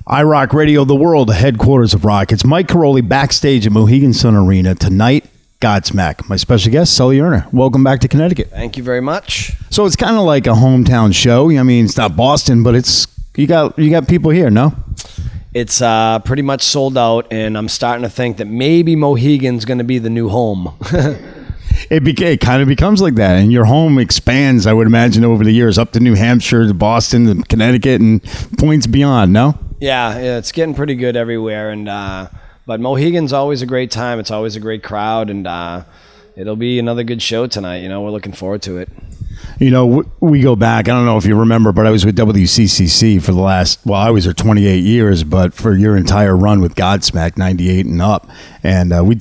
iRock Radio, the world, the headquarters of rock. It's Mike Karolyi backstage at Mohegan Sun Arena tonight. Godsmack. My special guest, Sully Erna. Welcome back to Connecticut. Thank you very much. So it's kind of like a hometown show. I mean, it's not Boston, but it's you got people here, no? It's pretty much sold out, and I'm starting to think that maybe Mohegan's going to be the new home. It kind of becomes like that, and your home expands, I would imagine, over the years, up to New Hampshire, to Boston, to Connecticut, and points beyond, no? Yeah, it's getting pretty good everywhere, and but Mohegan's always a great time. It's always a great crowd, and it'll be another good show tonight. You know, we're looking forward to it. You know, we go back, I don't know if you remember, but I was with WCCC for the last, I was there 28 years, but for your entire run with Godsmack, 98 and up. And we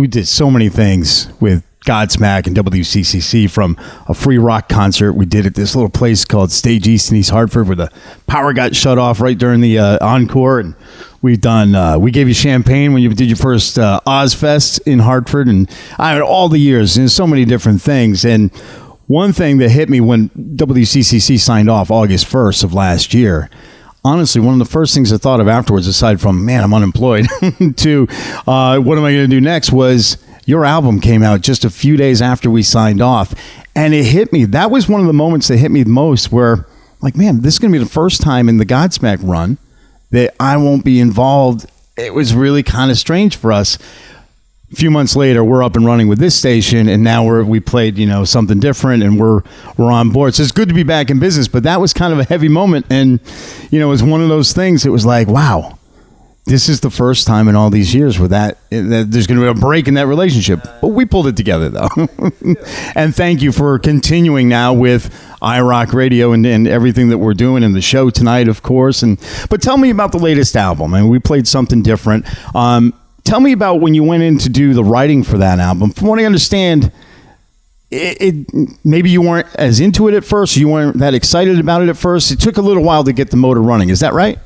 did so many things with Godsmack and WCCC, from a free rock concert we did at this little place called Stage East in East Hartford, where the power got shut off right during the encore. And we've done, we gave you champagne when you did your first Ozfest in Hartford. And I mean, all the years, and so many different things. And one thing that hit me when WCCC signed off August 1st of last year, honestly, one of the first things I thought of afterwards, aside from, man, I'm unemployed, to what am I going to do next, was your album came out just a few days after we signed off. And it hit me. That was one of the moments that hit me the most, where, like, man, this is going to be the first time in the Godsmack run that I won't be involved. It was really kind of strange for us. A few months later, we're up and running with this station, and now we played, something different, and we're on board. So it's good to be back in business, but that was kind of a heavy moment, and it was one of those things. It was like, wow, this is the first time in all these years where that there's going to be a break in that relationship. But we pulled it together, though. And thank you for continuing now with iRock Radio and everything that we're doing, and the show tonight, of course. But tell me about the latest album. I mean, we played something different. Tell me about when you went in to do the writing for that album. From what I understand, maybe you weren't as into it at first. You weren't that excited about it at first. It took a little while to get the motor running. Is that right?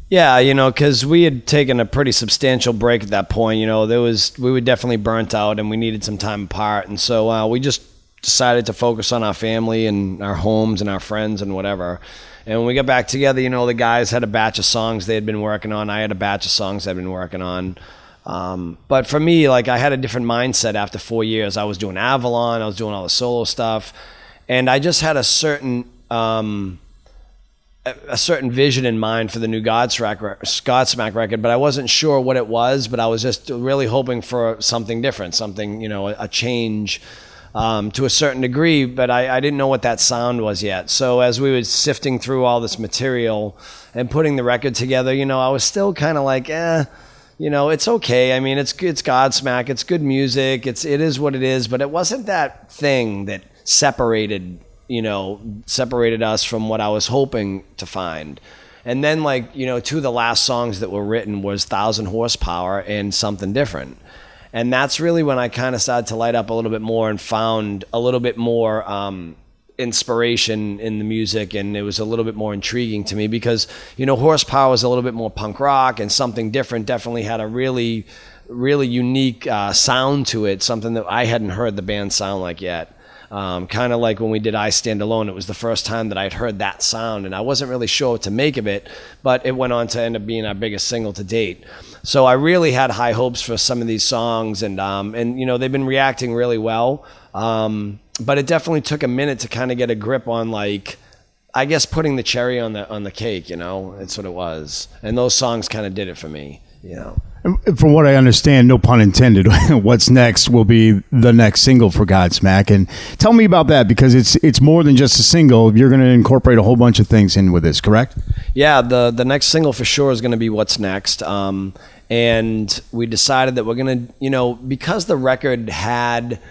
Yeah, because we had taken a pretty substantial break at that point. We were definitely burnt out, and we needed some time apart. And so we just decided to focus on our family and our homes and our friends and whatever. And when we got back together, the guys had a batch of songs they had been working on. I had a batch of songs I'd been working on. But for me, I had a different mindset after 4 years. I was doing Avalon. I was doing all the solo stuff. And I just had a certain vision in mind for the new Godsmack record, but I wasn't sure what it was, but I was just really hoping for something different, something, a change to a certain degree, but I didn't know what that sound was yet. So as we were sifting through all this material and putting the record together, I was still kind of like, it's okay. I mean, it's Godsmack, it's good music, it is what it is, but it wasn't that thing that separated us from what I was hoping to find. And then two of the last songs that were written was 1,000 Horsepower and Something Different. And that's really when I kind of started to light up a little bit more and found a little bit more inspiration in the music, and it was a little bit more intriguing to me because, Horsepower was a little bit more punk rock, and Something Different definitely had a really, really unique sound to it, something that I hadn't heard the band sound like yet. Kind of like when we did I Stand Alone, it was the first time that I'd heard that sound, and I wasn't really sure what to make of it, but it went on to end up being our biggest single to date. So I really had high hopes for some of these songs, and they've been reacting really well. But it definitely took a minute to kind of get a grip on, I guess, putting the cherry on the cake. It's what it was, and those songs kind of did it for me. From what I understand, no pun intended, what's next will be the next single for Godsmack. And tell me about that, because it's more than just a single. You're going to incorporate a whole bunch of things in with this, correct? Yeah, the next single for sure is going to be What's Next. And we decided that we're going to, because the record had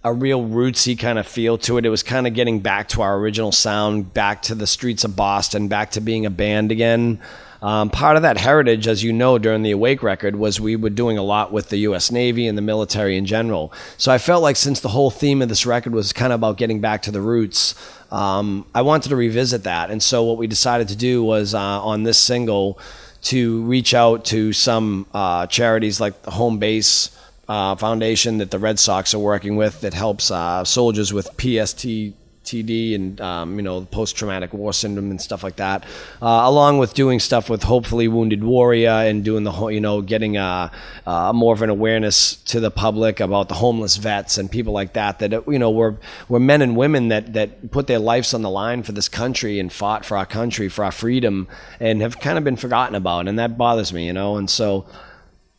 a real rootsy kind of feel to it. It was kind of getting back to our original sound, back to the streets of Boston, back to being a band again. Part of that heritage, as you know, during the Awake record was we were doing a lot with the U.S. Navy and the military in general. So I felt like since the whole theme of this record was kind of about getting back to the roots, I wanted to revisit that. And so what we decided to do was on this single to reach out to some charities like the Home Base Foundation that the Red Sox are working with that helps soldiers with PTSD PTSD and post-traumatic war syndrome and stuff like that, along with doing stuff with hopefully Wounded Warrior and doing the whole, getting more of an awareness to the public about the homeless vets and people like that we're men and women that put their lives on the line for this country and fought for our country, for our freedom, and have kind of been forgotten about, and that bothers me, and so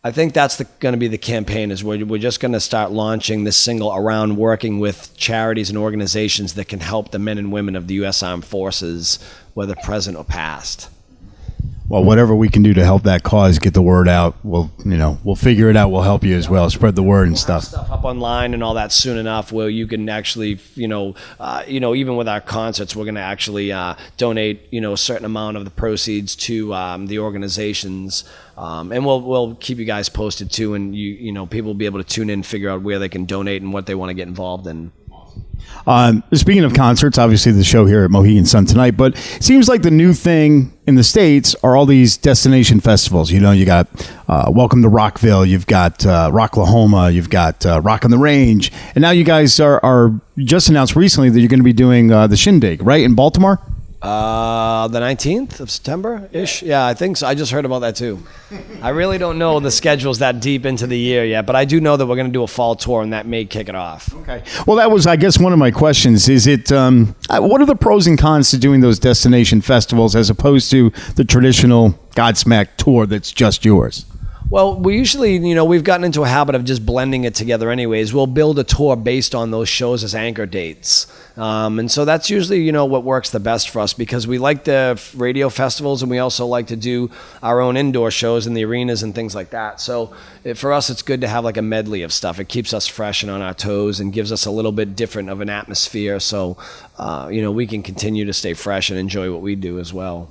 I think that's going to be the campaign, is we're just going to start launching this single around working with charities and organizations that can help the men and women of the U.S. Armed Forces, whether present or past. Well, whatever we can do to help that cause, get the word out, we'll figure it out. We'll help you as well. Spread the word and stuff. Stuff up online and all that soon enough, where you can actually, even with our concerts, we're going to actually donate, a certain amount of the proceeds to the organizations, and we'll keep you guys posted too, and people will be able to tune in, figure out where they can donate and what they want to get involved in. Speaking of concerts, obviously the show here at Mohegan Sun tonight, but it seems like the new thing in the States are all these destination festivals. You got Welcome to Rockville, you've got Rocklahoma, you've got Rock on the Range, and now you guys are just announced recently that you're going to be doing the Shindig, right, in Baltimore? The 19th of September-ish? Yeah, I think so. I just heard about that too. I really don't know the schedules that deep into the year yet, but I do know that we're going to do a fall tour, and that may kick it off. Okay. Well, that was, I guess, one of my questions. Is it, what are the pros and cons to doing those destination festivals as opposed to the traditional Godsmack tour that's just yours? Well, we usually, we've gotten into a habit of just blending it together anyways. We'll build a tour based on those shows as anchor dates. And so that's usually, what works the best for us, because we like the radio festivals, and we also like to do our own indoor shows in the arenas and things like that. So for us, it's good to have like a medley of stuff. It keeps us fresh and on our toes and gives us a little bit different of an atmosphere. So, we can continue to stay fresh and enjoy what we do as well.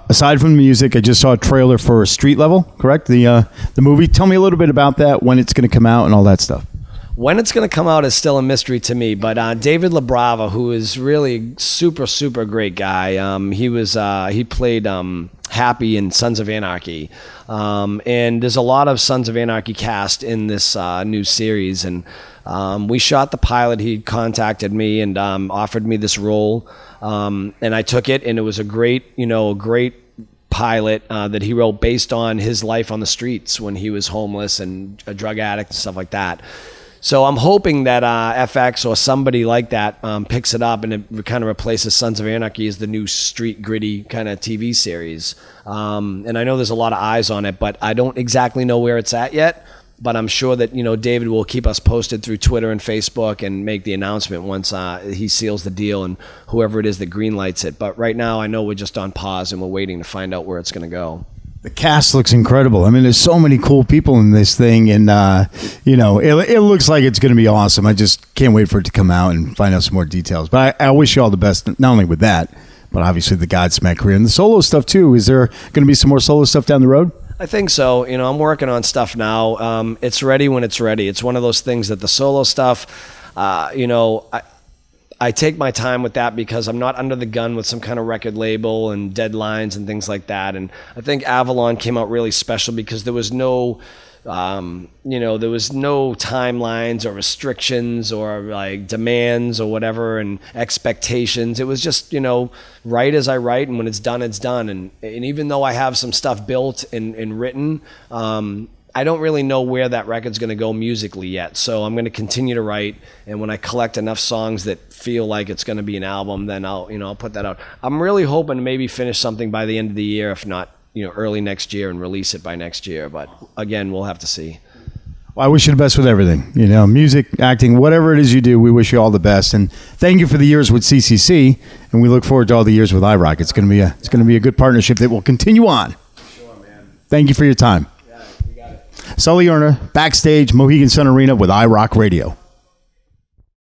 Aside from the music, I just saw a trailer for Street Level, correct? The movie. Tell me a little bit about that, when it's going to come out and all that stuff. When it's going to come out is still a mystery to me, but David LaBrava, who is really super, super great guy, he played Happy in Sons of Anarchy, and there's a lot of Sons of Anarchy cast in this new series, and we shot the pilot. He contacted me and offered me this role, and I took it, and it was a great pilot that he wrote based on his life on the streets when he was homeless and a drug addict and stuff like that. So I'm hoping that FX or somebody like that picks it up, and it kind of replaces Sons of Anarchy as the new street gritty kind of TV series. And I know there's a lot of eyes on it, but I don't exactly know where it's at yet. But I'm sure that David will keep us posted through Twitter and Facebook and make the announcement once he seals the deal and whoever it is that greenlights it. But right now I know we're just on pause and we're waiting to find out where it's going to go. The cast looks incredible. I mean, there's so many cool people in this thing, and it looks like it's going to be awesome. I just can't wait for it to come out and find out some more details. But I wish you all the best, not only with that, but obviously the Godsmack career and the solo stuff too. Is there going to be some more solo stuff down the road? I think so. I'm working on stuff now. It's ready when it's ready. It's one of those things that the solo stuff, I take my time with that because I'm not under the gun with some kind of record label and deadlines and things like that. And I think Avalon came out really special because there was no, there was no timelines or restrictions or like demands or whatever and expectations. It was just, write as I write, and when it's done, it's done. And even though I have some stuff built and written, I don't really know where that record's going to go musically yet. So I'm going to continue to write, and when I collect enough songs that feel like it's going to be an album, then I'll put that out. I'm really hoping to maybe finish something by the end of the year, if not, early next year, and release it by next year. But again, we'll have to see. Well, I wish you the best with everything. Music, acting, whatever it is you do, we wish you all the best. And thank you for the years with CCC, and we look forward to all the years with iRock. It's going to be a good partnership that will continue on. Sure, man. Thank you for your time. Yeah, you got it. Sully Erna, Backstage, Mohegan Sun Arena with iRock Radio.